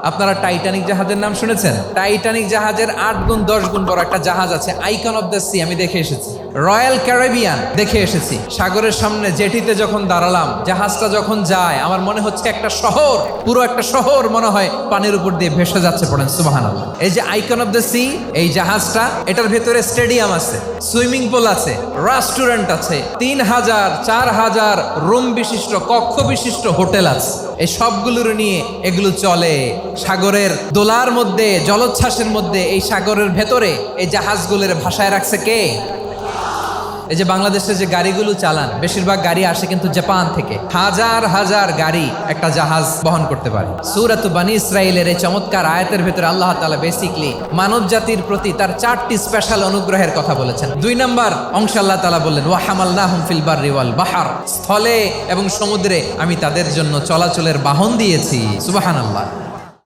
আপনারা টাইটানিক জাহাজের নাম শুনেছেন? টাইটানিক জাহাজের 8 গুণ 10 গুণ বড় একটা জাহাজ আছে, আইকন অফ দ্য সি, আমি দেখে এসেছি। রয়্যাল ক্যারিবিয়ান দেখে এসেছি। সাগরের সামনে জেটিতে যখন দাঁড়ালাম, জাহাজটা যখন যায়, আমার মনে হচ্ছে একটা শহর, পুরো একটা শহর মনে হয় পানির উপর দিয়ে ভেসে যাচ্ছে। পড়েন সুবহানাল্লাহ। এই যে আইকন অফ দ্য সি, এই জাহাজটা, এটার ভেতরে স্টেডিয়াম আছে, সুইমিং পুল আছে, রেস্টুরেন্ট আছে, 3000 4000 রুম বিশিষ্ট, কক্ষ বিশিষ্ট হোটেল আছে। এই সবগুলোর নিয়ে এগুলো চলে সাগরের দোলার মধ্যে, জলোচ্ছ্বাসের মধ্যে। এই সাগরের ভেতরে এই জাহাজগুলোর ভাষায় রাখছে কে? এই যে বাংলাদেশে যে গাড়িগুলো চালান, বেশিরভাগ গাড়ি আসে কিন্তু জাপান থেকে। হাজার হাজার গাড়ি একটা জাহাজ বহন করতে পারে। সূরাত বানী ইসরাইলের এই চমৎকার আয়াতের ভেতরে আল্লাহ তাআলা বেসিকলি মানব জাতির প্রতি তার 4টি স্পেশাল অনুগ্রহের কথা বলেছেন। 2 নম্বর অংশে আল্লাহ তাআলা বললেন, ওয়া হামালনাহুম ফিল বাররি ওয়াল বাহর, স্থলে এবং সমুদ্রে আমি তাদের জন্য চলাচলের বাহন দিয়েছি। সুবহানাল্লাহ।